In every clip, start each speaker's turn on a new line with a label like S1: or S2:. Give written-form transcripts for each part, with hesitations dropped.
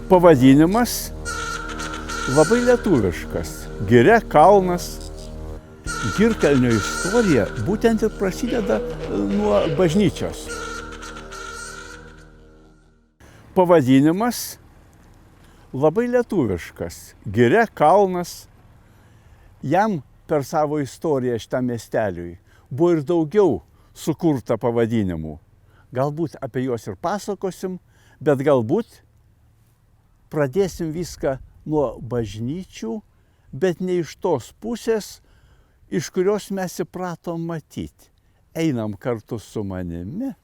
S1: Pavadinimas labai lietuviškas. Giria, kalnas. Girkalnio istorija būtent ir prasideda nuo bažnyčios. Pavadinimas labai lietuviškas. Giria, kalnas. Jam per savo istoriją šitam miesteliui buvo ir daugiau sukurta pavadinimų. Galbūt apie juos ir pasakosim, bet galbūt pradėsim viską nuo bažnyčių, bet ne iš tos pusės, iš kurios mes įpratom matyti. Einam kartu su manimi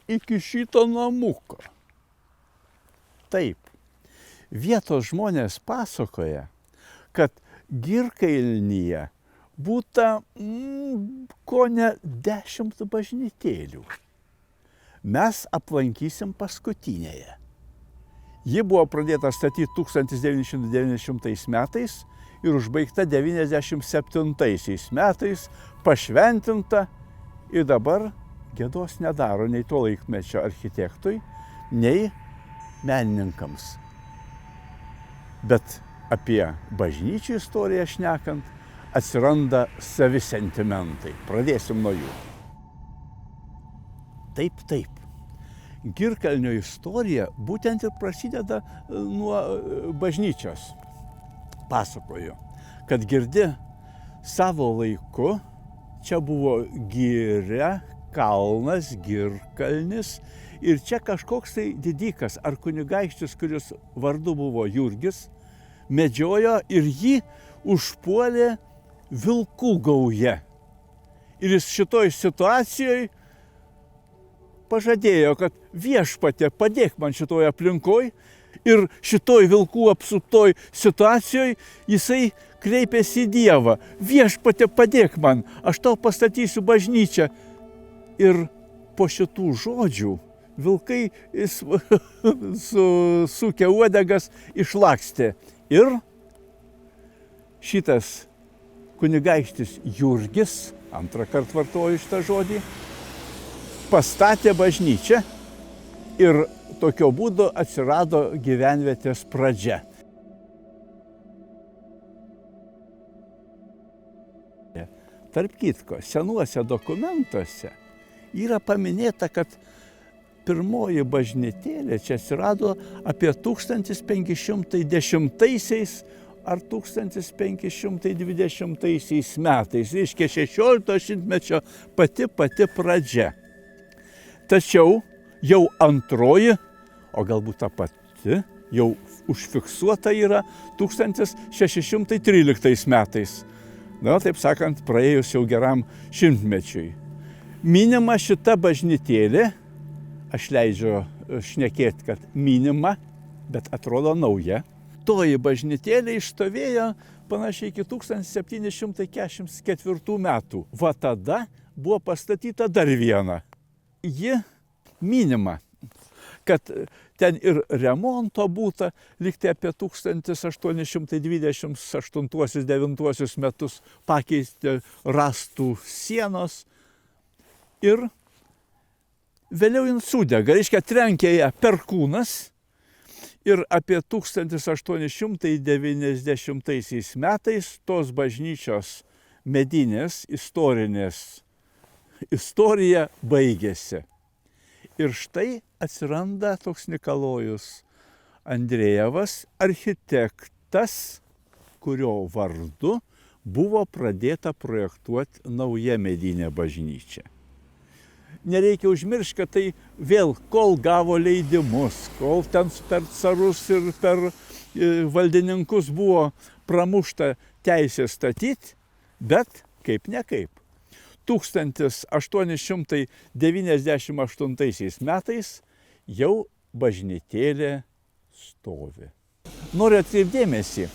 S1: iki šito namuko. Taip, vietos žmonės pasakoja, kad Girkalnyje būta kone 10 bažnytėlių. Mes aplankysim paskutinėje. Ji buvo pradėta statyti 1990 metais ir užbaigta 1997 metais, pašventinta ir dabar gėdos nedaro nei to laikmečio architektui, nei menininkams. Bet apie bažnyčių istoriją šnekant, atsiranda savi sentimentai. Pradėsim nuo jų. Taip. Girkalnio istorija būtent ir prasideda nuo bažnyčios. Pasakoju, kad girdi savo laiku, čia buvo giria, kalnas, Girkalnis ir čia kažkoks tai didikas ar kunigaikštis, kuris vardu buvo Jurgis, medžiojo ir jį užpuolė vilkų gauja. Ir jis šitoj situacijoje pažadėjo, kad viešpatie padėk man šitoj aplinkoj ir šitoj vilkų apsuptoj situacijoje jisai kreipėsi į Dievą. Viešpatie padėk man, aš tau pastatysiu bažnyčią. Ir po šitų žodžių vilkai sukę uodegas išlakstė. Ir šitas kunigaikštis Jurgis, antrą kartą vartoju šitą žodį, pastatė bažnyčią ir tokio būdu atsirado gyvenvietės pradžia. Tarp kitko, senuose dokumentuose yra paminėta, kad pirmoji bažnytėlė čia atsirado apie 1510 ar 1520 metais, reiškia 16 šimtmečio pati pradžia. Tačiau jau antroji, o galbūt ta pati, jau užfiksuota yra 1613 metais. Na, taip sakant, praėjus jau geram šimtmečiui. Minima šita bažnytėlė, aš leidžiu šnekėti, kad minima, bet atrodo nauja. Toji bažnytėlė išstovėjo panašiai iki 1744 metų. Va tada buvo pastatyta dar viena. Ji minima, kad ten ir remonto būta, liktai apie 1828-9 metus pakeisti rąstų sienos. Ir vėliau jin sudega, reiškia trenkė ją perkūnas. Ir apie 1890 metais tos bažnyčios medinės istorija baigėsi. Ir štai atsiranda toks Nikolajus Andrejevas, architektas, kurio vardu buvo pradėta projektuoti nauja medinė bažnyčia. Nereikia užmiršti, kad tai vėl, kol gavo leidimus, kol ten per carus ir per valdininkus buvo pramušta teisė statyti, bet kaip ne kaip. 1898 metais jau bažnytėlė stovi. Noriu atkreipti dėmesį,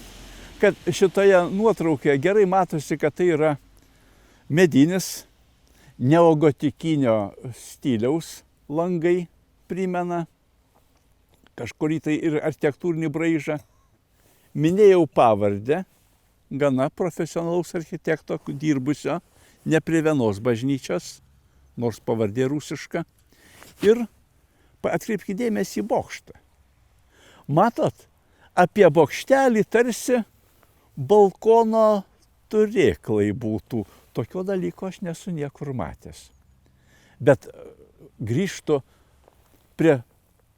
S1: kad šitoje nuotraukoje gerai matosi, kad tai yra medinis, neogotikinio stiliaus langai primena kažkurį tai ir architektūrinį braižą. Minėjau pavardę, gana profesionalaus architekto dirbusio, ne prie vienos bažnyčios, nors pavardė rusiška. Ir Atkreipkite dėmesį į bokštą. Matot, apie bokštelį tarsi balkono turėklai būtų. Tokio dalyko aš nesu niekur matęs. Bet grįžtu prie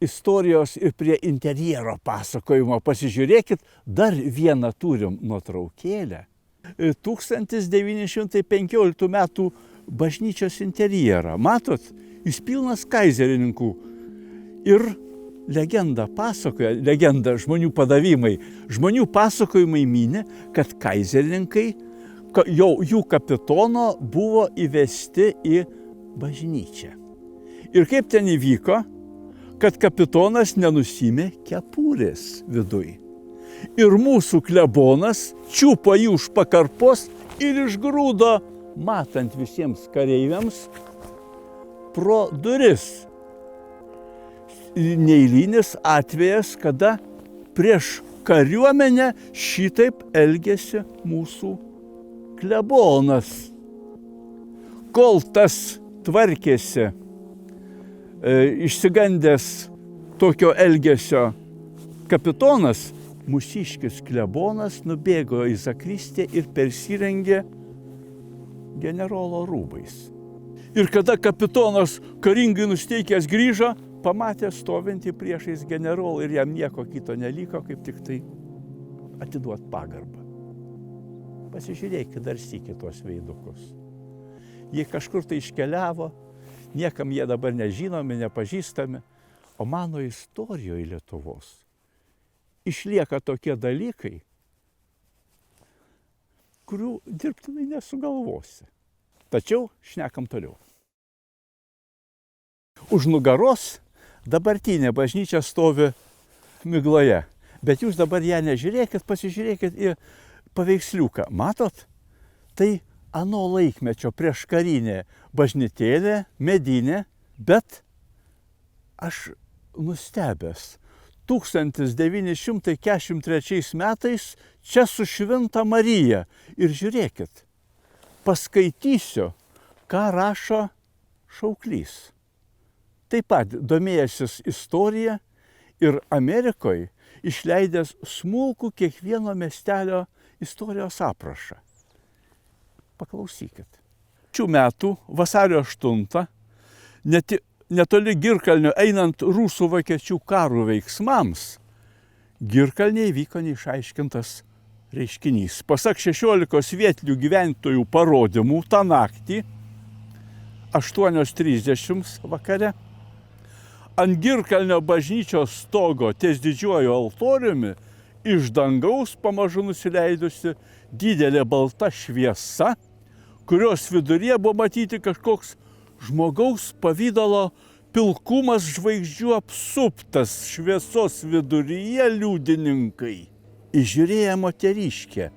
S1: istorijos ir prie interjero pasakojimo. Pasižiūrėkit, dar vieną turim nuotraukėlę. 1915 metų bažnyčios interjerą. Matot, jis pilnas kaizerininkų. Ir legenda pasakoja, žmonių padavimai. Žmonių pasakojimai mini, kad kaizerininkai, jų kapitono buvo įvesti į bažnyčią. Ir kaip ten įvyko, kad kapitonas nenusimė kepurės viduj. Ir mūsų klebonas čiupo jį už pakarpos ir išgrūdo, matant visiems kareiviams, pro duris. Neeilinis atvejas, kada prieš kariuomenę šitaip elgėsi mūsų klebonas. Kol tas tvarkėsi, išsigandęs tokio elgesio kapitonas, mūsiškis klebonas nubėgo į zakristiją ir persirengė generolo rūbais. Ir kada kapitonas karingai nusteikęs grįžo, pamatė stovintį priešais generolą ir jam nieko kito neliko, kaip tik tai atiduot pagarbą. Pasižiūrėkit dar sykį tuos veidukus. Jie kažkur tai iškeliavo, niekam jie dabar nežinomi, nepažįstami, o mano istorijoje Lietuvos išlieka tokie dalykai, kurių dirbtinai nesugalvosi. Tačiau šnekam toliau. Už nugaros dabartinė bažnyčia stovi migloje, bet jūs dabar ją nežiūrėkit, pasižiūrėkit į paveiksliuką. Matot? Tai ano laikmečio prieškarinė bažnytėlė, medinė, bet aš nustebęs. 1943 metais čia su Šventa Marija. Ir žiūrėkit, paskaitysiu, ką rašo Šauklys. Taip pat domėjęsis istorija ir Amerikoje išleidęs smulkų kiekvieno miestelio istorijos aprašą. Paklausykit. Šių metų vasario 8 netoli Girkalnio einant rusų-vokiečių karų veiksmams, Girkalnėje įvyko neišaiškintas reiškinys. Pasak 16 vietinių gyventojų parodymų, tą naktį 8:30 vakare ant Girkalnio bažnyčios stogo ties didžiuoju altoriumi iš dangaus pamažu nusileidusi didelė balta šviesa, kurios viduryje buvo matyti kažkoks žmogaus pavydalo pilkumas žvaigždžių apsuptas, šviesos viduryje liudininkai. Įžiūrėję moteriškę,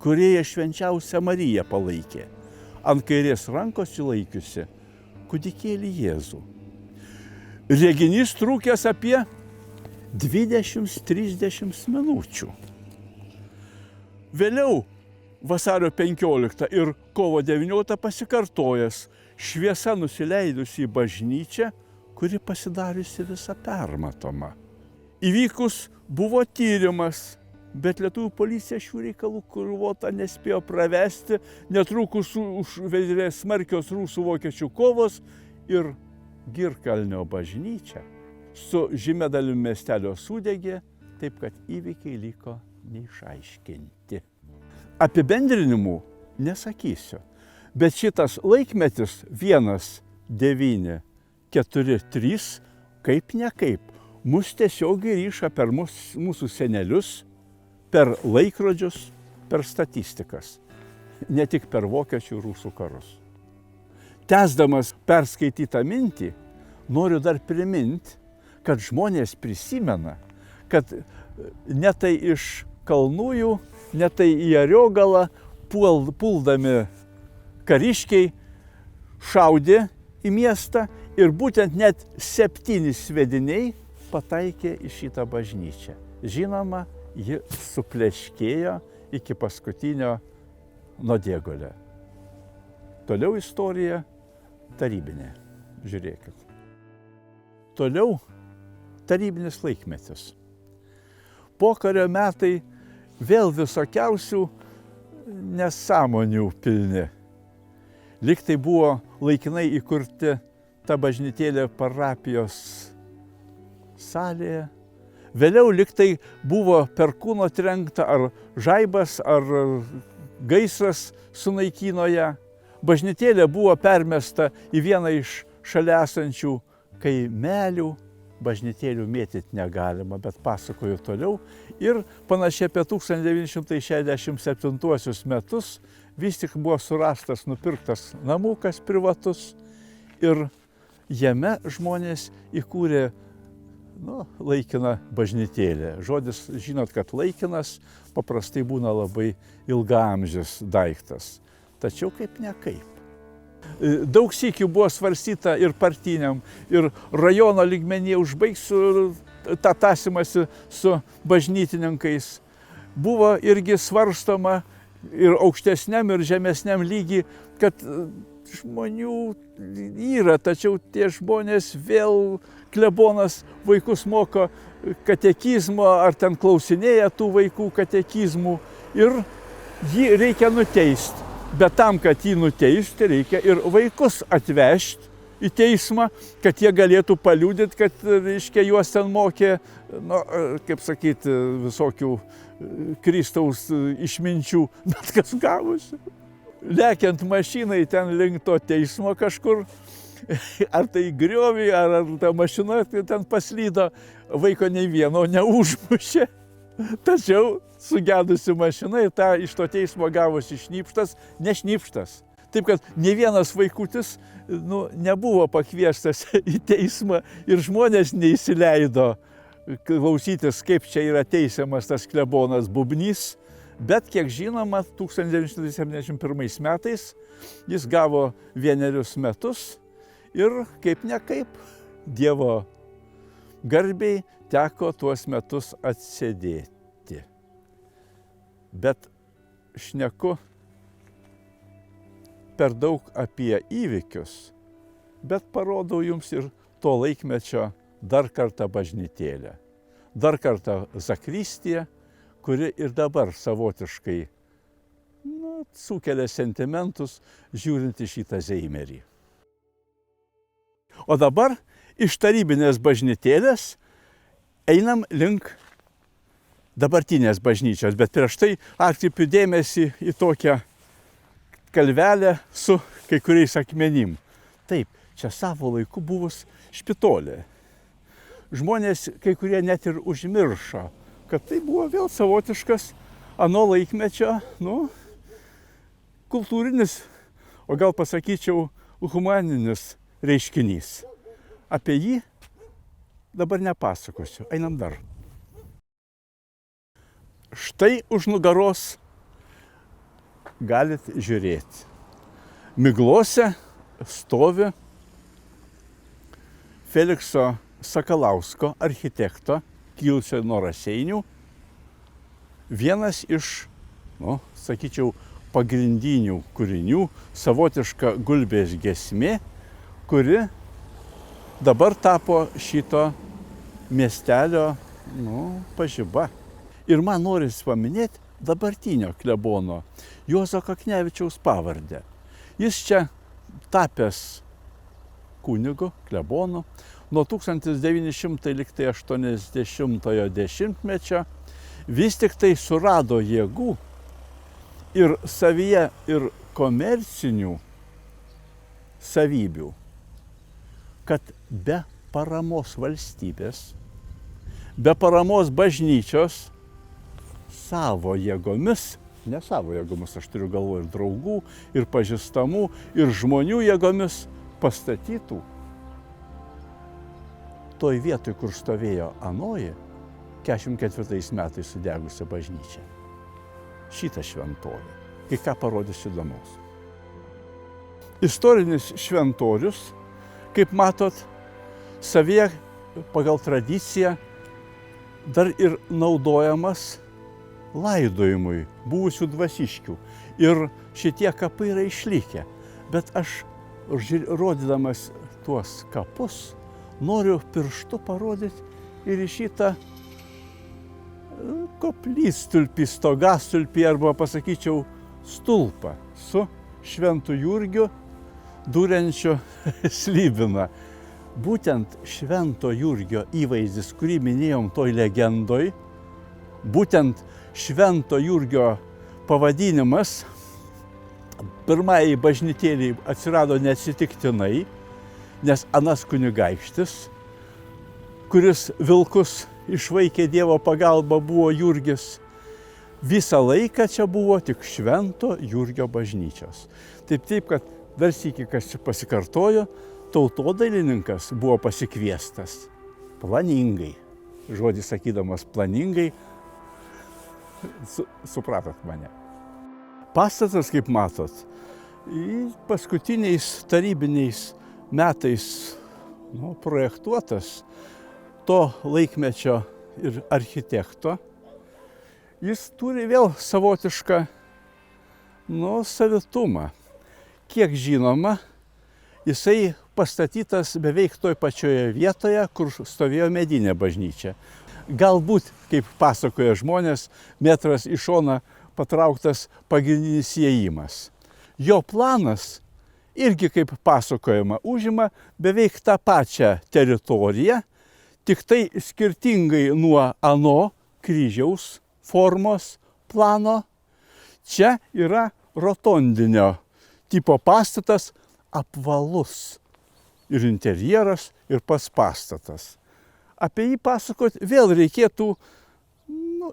S1: kurioje švenčiausią Mariją palaikė, ant kairės rankos įlaikiusi kūdikėlį Jėzų. Reginys trūkęs apie 20-30 minučių. Vėliau vasario 15 ir kovo 19 pasikartojęs šviesa nusileidusi į bažnyčią, kuri pasidariusi visą permatomą. Įvykus buvo tyrimas, bet lietuvių policija šių reikalų krūvotą nespėjo pravesti, netrukus užvedė smarkios rusų-vokiečių kovos ir Girkalnio bažnyčia su žymia dalimi miestelio sudegė, taip kad įvykiai liko neišaiškinti. Apibendrinimų nesakysiu, bet šitas laikmetis 1943 kaip nekaip mus tiesiogiai ryša per mūsų senelius, per laikrodžius, per statistikas, ne tik per vokiečių ir rusų karus. Tęsdamas perskaitytą mintį, noriu dar priminti, kad žmonės prisimena, kad ne tai iš Kalnųjų, ne tai į Ariogalą puldami kariškiai šaudė į miestą ir būtent net 7 sviediniai pataikė į šitą bažnyčią. Žinoma, ji supleškėjo iki paskutinio nuodėgulio. Toliau istorija tarybinė. Žiūrėkit. Toliau tarybinis laikmetis. Pokario metai vėl visokiausių nesąmonių pilni. Lyg tai buvo laikinai įkurti ta bažnytėlė parapijos salėje. Vėliau lyg tai buvo perkūno trenkta ar žaibas, ar gaisras sunaikino ją. Bažnytėlė buvo permesta į vieną iš šalia esančių kaimelių. Bažnytėlių mėtyti negalima, bet pasakoju toliau. Ir panašiai apie 1967 metus vis tik buvo surastas, nupirktas namukas privatus ir jame žmonės įkūrė laikiną bažnytėlę. Žodis, žinot, kad laikinas paprastai būna labai ilgaamžis daiktas. Tačiau kaip ne kaip. Daug sykių buvo svarstyta ir partiniam, ir rajono lygmenyje užbaigsiu tą tąsymąsi su bažnytininkais. Buvo irgi svarstoma ir aukštesniam, ir žemesniam lygiai, kad žmonių yra, tačiau tie žmonės vėl klebonas vaikus moko katekizmo, ar ten klausinėja tų vaikų katekizmų ir jį reikia nuteisti. Bet tam, kad jį nuteisti, reikia ir vaikus atvežti į teismą, kad jie galėtų paliudyti, kad, reiškia, juos ten mokė, kaip sakyti, visokių Kristaus išminčių, bet kas gavosi. Lekiant mašinai ten link to teismo kažkur, ar tai griovį, ar ta mašina ten paslydo, vaiko nei vieno neužmušė. Tačiau sugedusi mašina ir iš to teismo gavosi šnipštas, ne šnipštas. Taip kad ne vienas vaikutis nebuvo pakviestas į teismą ir žmonės neįsileido klausytis, kaip čia yra teisiamas tas klebonas Bubnys. Bet, kiek žinoma, 1971 metais jis gavo 1 metus ir kaip ne kaip Dievo garbiai teko tuos metus atsėdėti. Bet šneku per daug apie įvykius, bet parodau jums ir to laikmečio dar kartą bažnytėlę. Dar kartą zakristiją, kuri ir dabar savotiškai sukelia sentimentus žiūrint į šitą Zeimerį. O dabar iš tarybinės bažnytėlės einam link dabartinės bažnyčios, bet prieš tai atkreipiu dėmesį į tokią kalvelę su kai kuriais akmenim. Taip, čia savo laiku buvus špitolė. Žmonės kai kurie net ir užmiršo, kad tai buvo vėl savotiškas ano laikmečio, kultūrinis, o gal pasakyčiau, humaninis reiškinys. Apie jį dabar nepasakosiu, einam dar. Štai už nugaros galit žiūrėti. Miglose stovi Felikso Sakalausko, architekto, kilusio nuo Raseinių, vienas iš, sakyčiau, pagrindinių kūrinių, savotiška gulbės giesmė, kuri dabar tapo šito miestelio, pažiba. Ir man norisi paminėti dabartinio klebono, Juozo Kaknevičiaus pavardę. Jis čia tapęs kunigu, klebonu, nuo 1980-ojo dešimtmečio vis tik tai surado jėgų ir savyje, ir komercinių savybių, kad be paramos valstybės, be paramos bažnyčios, savo jėgomis, ne savo jėgomis, aš turiu galvoje ir draugų, ir pažįstamų, ir žmonių jėgomis pastatytų toj vietoj, kur stovėjo anoji, 44 metais sudegusi bažnyčia. Šitą šventovę. Kai ką parodysiu įdomaus. Istorinis šventorius, kaip matot, savyje pagal tradiciją dar ir naudojamas laidojimui buvusių dvasiškių. Ir šitie kapai yra išlikę. Bet aš, rodydamas tuos kapus, noriu pirštu parodyti ir į šitą koplytstulpį, stogastulpį arba pasakyčiau stulpą su Šventu Jurgiu duriančiu slybiną. Būtent Švento Jurgio įvaizdis, kurį minėjom toj legendoj, būtent Švento Jurgio pavadinimas pirmąjį bažnytėlį atsirado neatsitiktinai, nes anas kunigaikštis, kuris vilkus išvaikė Dievo pagalba, buvo Jurgis. Visą laiką čia buvo tik Švento Jurgio bažnyčios. Taip, kad dar sykį, kas pasikartojo, tautodailininkas buvo pasikviestas planingai. Žodį sakydamas planingai, supratot mane. Pastatas, kaip matot, paskutiniais tarybiniais metais projektuotas to laikmečio ir architekto. Jis turi vėl savotišką savitumą. Kiek žinoma, jisai pastatytas beveik toj pačioje vietoje, kur stovėjo medinė bažnyčia. Galbūt, kaip pasakoja žmonės, metras į šoną patrauktas pagrindinis įėjimas. Jo planas irgi, kaip pasakojama, užima beveik tą pačią teritoriją, tik tai skirtingai nuo ano kryžiaus formos plano. Čia yra rotondinio tipo pastatas, apvalus ir interjeras, ir pats pastatas. Apie jį pasakot vėl reikėtų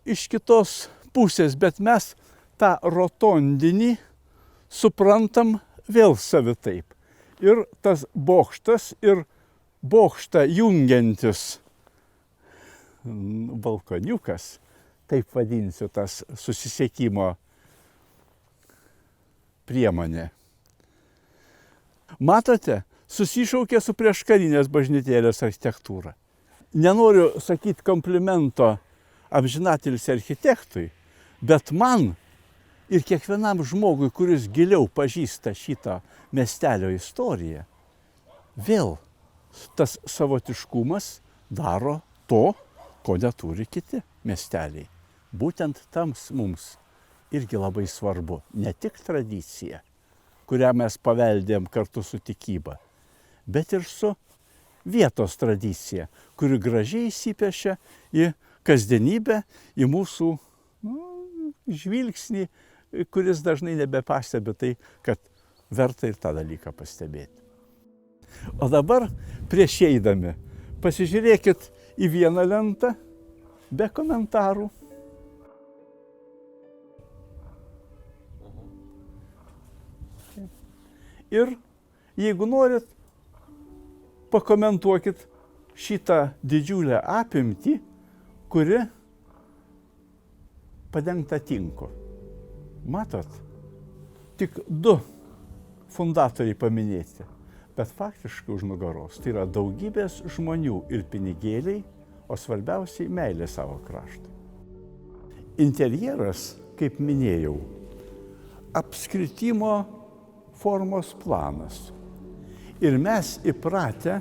S1: iš kitos pusės, bet mes tą rotondinį suprantam vėl savitaip. Ir tas bokštas ir bokštą jungiantis balkoniukas, taip vadinsiu, tas susisiekimo priemonė. Matote, susišaukė su prieškarinės bažnytėlės architektūra. Nenoriu sakyti komplimento amžinatilsį architektui, bet man ir kiekvienam žmogui, kuris giliau pažįsta šitą miestelio istoriją, vėl tas savotiškumas daro to, ko neturi kiti miesteliai. Būtent tams mums irgi labai svarbu ne tik tradicija, kurią mes paveldėjom kartu su tikyba, bet ir su vietos tradicija, kuri gražiai įsipešia į kasdienybę, į mūsų žvilgsnį, kuris dažnai nebepastebi tai, kad verta ir tą dalyką pastebėti. O dabar prieš eidami pasižiūrėkit į vieną lentą be komentarų. Ir jeigu norit, pakomentuokit šitą didžiulę apimtį, kuri padengta tinku. Matot, tik 2 fundatoriai paminėti, bet faktiškai už nugaros tai yra daugybės žmonių ir pinigėliai, o svarbiausiai meilė savo kraštui. Interjeras, kaip minėjau, apskritimo formos planas. Ir mes įpratę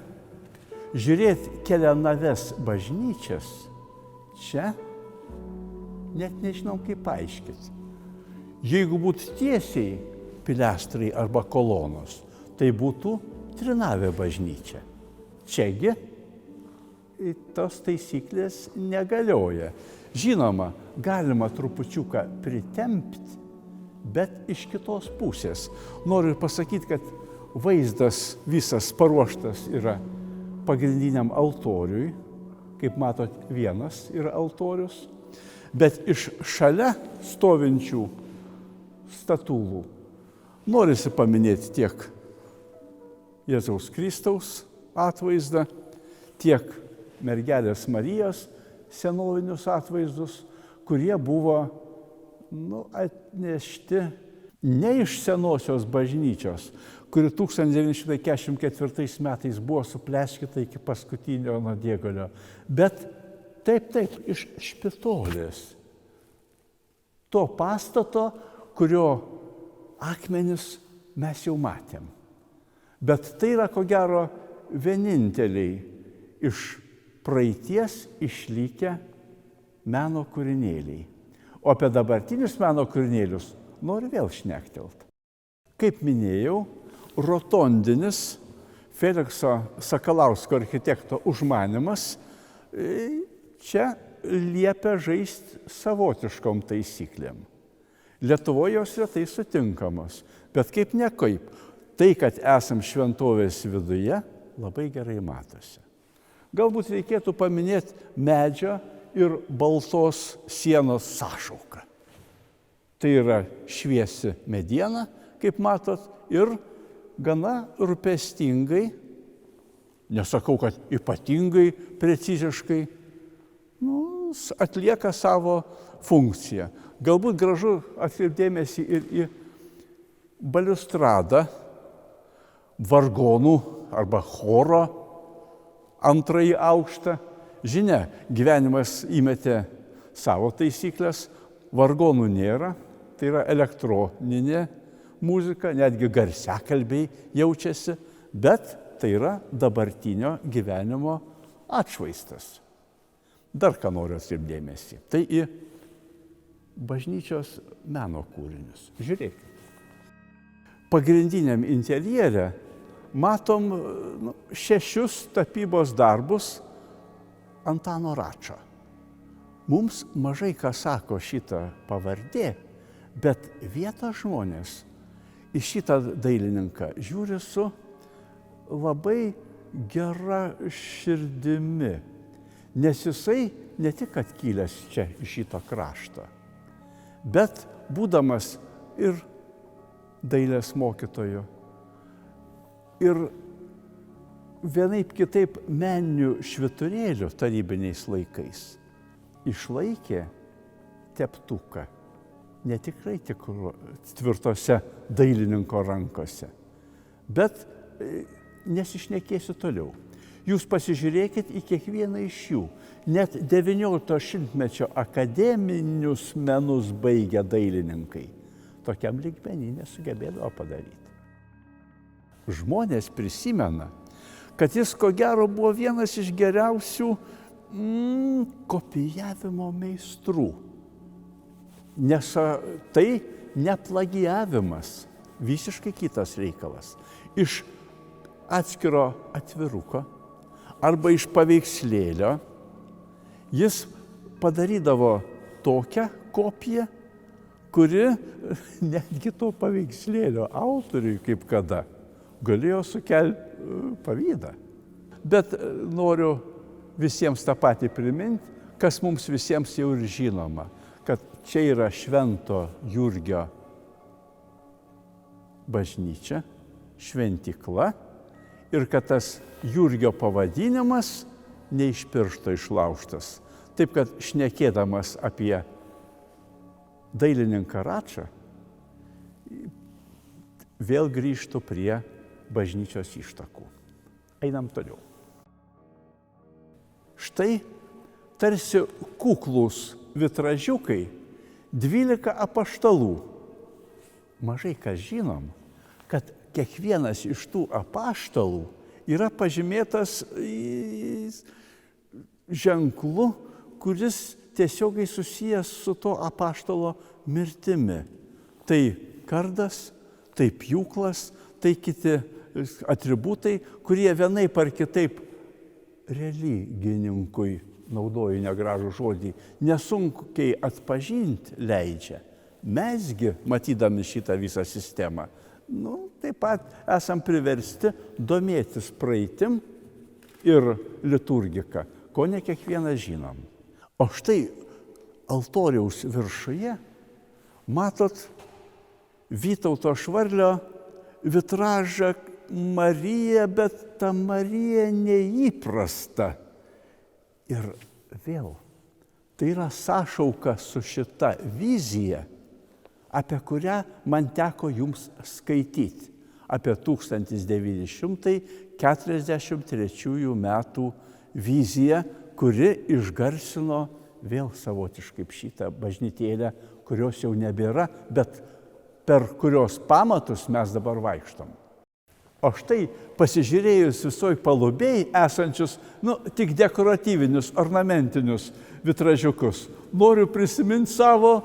S1: žiūrėti kelianaves bažnyčias, čia net nežinom kaip paaiškinti. Jeigu būtų tiesiai pilastrai arba kolonos, tai būtų trinavė bažnyčia. Čiagi tos taisyklės negalioja. Žinoma, galima trupučiuką pritempti, bet iš kitos pusės. Noriu pasakyti, kad vaizdas visas paruoštas yra pagrindiniam altoriui. Kaip matot, vienas yra altorius. Bet iš šalia stovinčių statulų norisi paminėti tiek Jėzaus Kristaus atvaizdą, tiek mergelės Marijos senovinius atvaizdus, kurie buvo atnešti ne iš senosios bažnyčios, kuri 1944 metais buvo supleškita iki paskutinio nuodėgulio, bet taip, iš špitolės. To pastato, kurio akmenis mes jau matėm. Bet tai yra, ko gero, vieninteliai iš praeities išlikę meno kūrinėliai. O apie dabartinius meno kūrinėlius noriu vėl šnektelt. Kaip minėjau, rotondinis Felikso Sakalausko architekto užmanymas čia liepia žaisti savotiškom taisyklėm. Lietuvoje jos retai sutinkamos, bet kaip nekaip, tai, kad esam šventovės viduje, labai gerai matosi. Galbūt reikėtų paminėti medžio ir baltos sienos sąšauką. Tai yra šviesi mediena, kaip matot, ir gana rūpestingai, nesakau, kad ypatingai preciziškai, atlieka savo funkciją. Galbūt gražu atkreipdėmėsi ir į baliustradą vargonų arba choro antrąjį aukštą. Žinia, gyvenimas įmetė savo taisyklės, vargonų nėra, tai yra elektroninė muzika, netgi garsiakalbiai jaučiasi, bet tai yra dabartinio gyvenimo atšvaistas. Dar ką noriu atkreipdėmėsi, tai į bažnyčios meno kūrinius. Žiūrėkit. Pagrindiniam interjere matom 6 tapybos darbus Antano Račo. Mums mažai ką sako šitą pavardė, bet vietos žmonės į šitą dailininką žiūri su labai gera širdimi, nes jisai ne tik atkilęs čia iš šito krašto, bet būdamas ir dailės mokytoju, ir vienaip kitaip meninių švyturėlių tarybiniais laikais išlaikė teptuką ne tikrai tvirtose dailininko rankose, bet nesišnekėsiu toliau. Jūs pasižiūrėkit į kiekvieną iš jų. Net 19 šimtmečio akademinius menus baigę dailininkai tokiam lygmenį nesugebėdavo padaryti. Žmonės prisimena, kad jis ko gero buvo vienas iš geriausių kopijavimo meistrų. Nes tai ne plagijavimas, visiškai kitas reikalas. Iš atskiro atviruko arba iš paveikslėlio jis padarydavo tokią kopiją, kuri netgi to paveikslėlio autoriui kaip kada galėjo sukelti pavydą. Bet noriu visiems tą patį priminti, kas mums visiems jau ir žinoma, kad čia yra Švento Jurgio bažnyčia, šventykla, ir kad tas Jurgio pavadinimas ne iš piršto išlaužtas. Taip kad šnekėdamas apie dailininką Račą, vėl grįžtu prie bažnyčios ištakų. Einam toliau. Štai tarsi kuklūs vitražiukai 12 apaštalų. Mažai kas žinom, kad kiekvienas iš tų apaštalų yra pažymėtas ženklu, kuris tiesiogiai susijęs su to apaštalo mirtimi. Tai kardas, tai pjūklas, tai kiti atributai, kurie vienaip ar kitaip religininkui, naudoju negražų žodį, nesunkiai atpažinti leidžia. Mesgi, matydami šitą visą sistemą, taip pat esam priversti domėtis praeitim ir liturgika, ko ne kiekvieną žinom. O štai altoriaus viršuje matot Vytauto Švarlio vitražą Marija, bet ta Marija neįprasta. Ir vėl, tai yra sąšauka su šita vizija, apie kurią man teko jums skaityti, apie 1943 metų viziją, kuri išgarsino vėl savotiškai šitą bažnytėlę, kurios jau nebėra, bet per kurios pamatus mes dabar vaikštom. O štai pasižiūrėjus visoj palubėj esančius, tik dekoratyvinius, ornamentinius vitražiukus, noriu prisiminti savo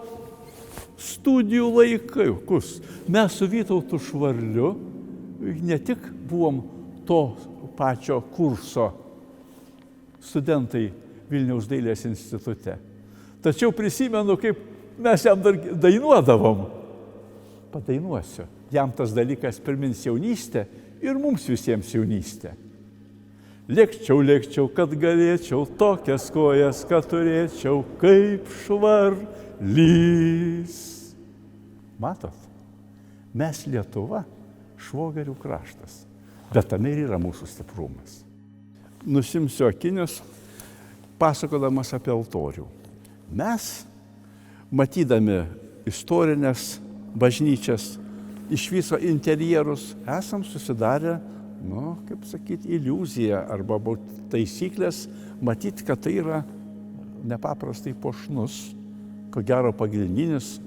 S1: studijų laikus. Mes su Vytautu Švarliu ne tik buvom to pačio kurso studentai Vilniaus dailės institute, tačiau prisimenu, kaip mes jam dar dainuodavom. Padainuosiu. Jam tas dalykas primins jaunystę ir mums visiems jaunystę. Lėkčiau, kad galėčiau tokias kojas, kad turėčiau kaip Švarlys. Matot, mes Lietuva švogerių kraštas, bet tame ir yra mūsų stiprumas. Nusimsiu akinius, pasakodamas apie altorių. Mes, matydami istorinės bažnyčias, iš viso interjerus, esam susidarę, iliuziją arba taisyklės, matyti, kad tai yra nepaprastai puošnus, ko gero pagrindinis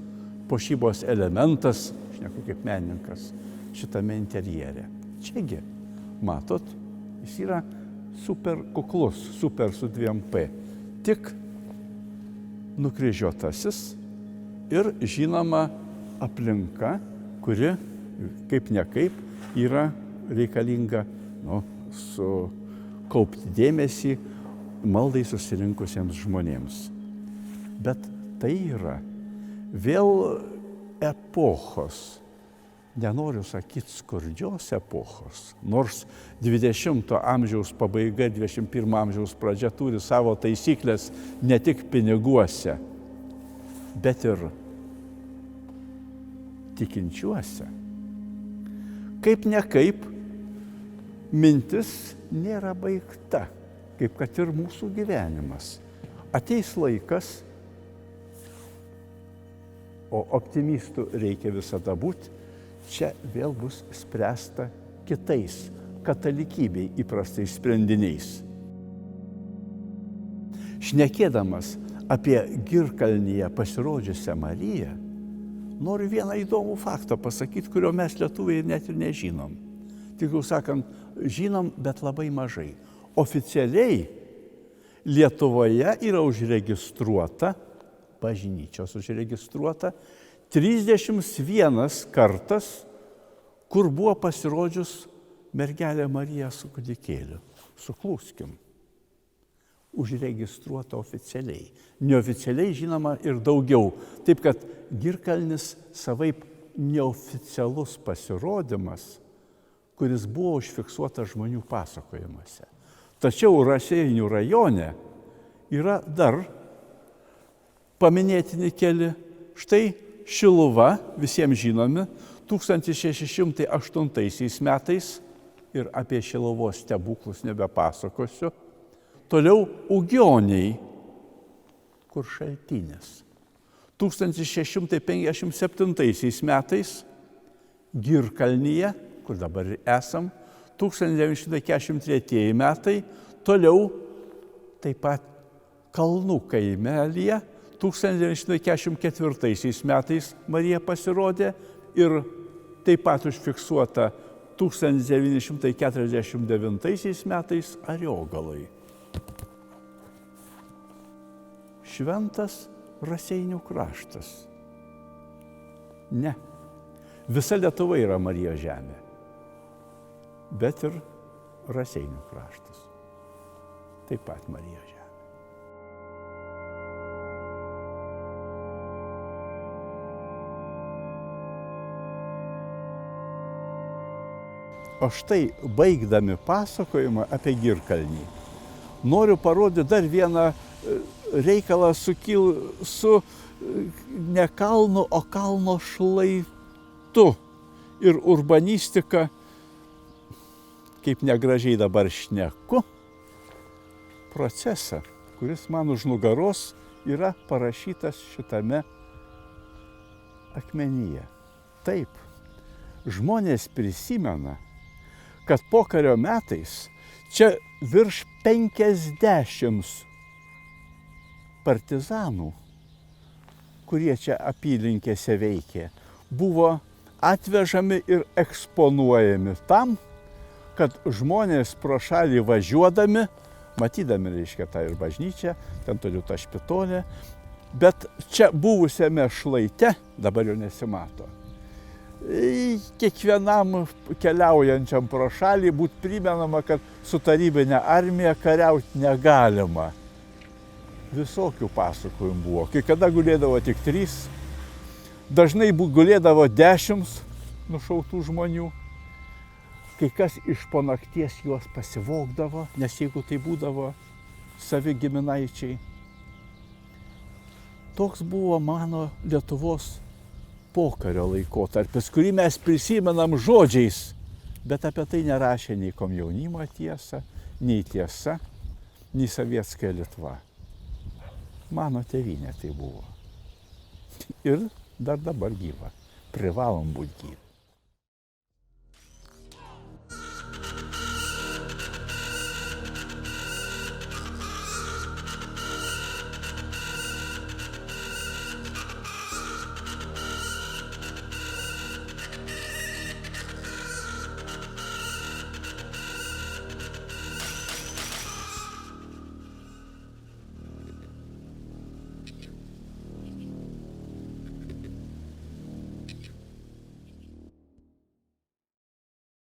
S1: puošybos elementas, šneku kaip menininkas, šitame interjere. Čiagi, matot, jis yra super kuklus, super su 2P, tik nukryžiuotasis ir žinoma aplinka, kuri kaip nekaip yra reikalinga sukaupti dėmesį maldai susirinkusiems žmonėms. Bet tai yra vėl epochos, nenoriu sakyti skurdžios epochos, nors 20 amžiaus pabaiga, 21 amžiaus pradžia turi savo taisyklės ne tik piniguose, bet ir tikinčiuose. Kaip nekaip, mintis nėra baigta, kaip kad ir mūsų gyvenimas. Ateis laikas, o optimistų reikia visada būti, čia vėl bus spręsta kitais, katalikybei įprastais sprendiniais. Šnekėdamas apie Girkalnyje pasirodžiusią Mariją, noriu vieną įdomų faktą pasakyti, kurio mes lietuviai net ir nežinom. Tiksliau sakant, žinom, bet labai mažai. Oficialiai Lietuvoje yra užregistruota, bažnyčios užregistruota, 31 kartas, kur buvo pasirodžius mergelė Marija su kūdikėliu. Sukluskim. Užregistruota oficialiai. Neoficialiai žinoma ir daugiau. Taip, kad Girkalnis savaip neoficialus pasirodymas, kuris buvo užfiksuotas žmonių pasakojimuose. Tačiau Raseinių rajone yra dar paminėtini keli. Štai Šiluva, visiems žinomi, 1608 metais, ir apie Šiluvos stebuklus nebepasakosiu. Toliau Ugioniai, kur šaltinis. 1657 metais Girkalnyje, kur dabar esam, 1943 metai, toliau taip pat Kalnų kaimelyje, 1944 metais Marija pasirodė ir taip pat užfiksuota 1949 metais Ariogaloj. Šventas Raseinių kraštas. Ne. Visa Lietuva yra Marijos žemė, bet ir Raseinių kraštas. Taip pat Marijos žemė. O štai, baigdami pasakojimą apie Girkalnį, noriu parodyti dar vieną reikalą su ne kalnu, o kalno šlaitu ir urbanistika, kaip negražiai dabar šneku, procesą, kuris man už nugaros yra parašytas šitame akmenyje. Taip, žmonės prisimena, kad pokario metais čia virš 50 partizanų, kurie čia apylinkėse veikė, buvo atvežami ir eksponuojami tam, kad žmonės pro šalį važiuodami, matydami, reiškia, tą ir bažnyčią, ten toliau tą špitolę, bet čia buvusiame šlaite, dabar jau nesimato, kiekvienam keliaujančiam pro šalį būt primenama, kad su tarybinė armija kariauti negalima. Visokių pasakojimų buvo. Kai kada gulėdavo tik 3, dažnai gulėdavo 10 nušautų žmonių. Kai kas iš po nakties juos pasivogdavo, nes jeigu tai būdavo savi giminaičiai. Toks buvo mano Lietuvos pokario laikotarpis, kurį mes prisimenam žodžiais, bet apie tai nerašė nei Komjaunimo tiesa, nei Tiesa, nei Sovietskaja Lietuva. Mano tėvynė tai buvo. Ir dar dabar gyva. Privalom būti gyvi.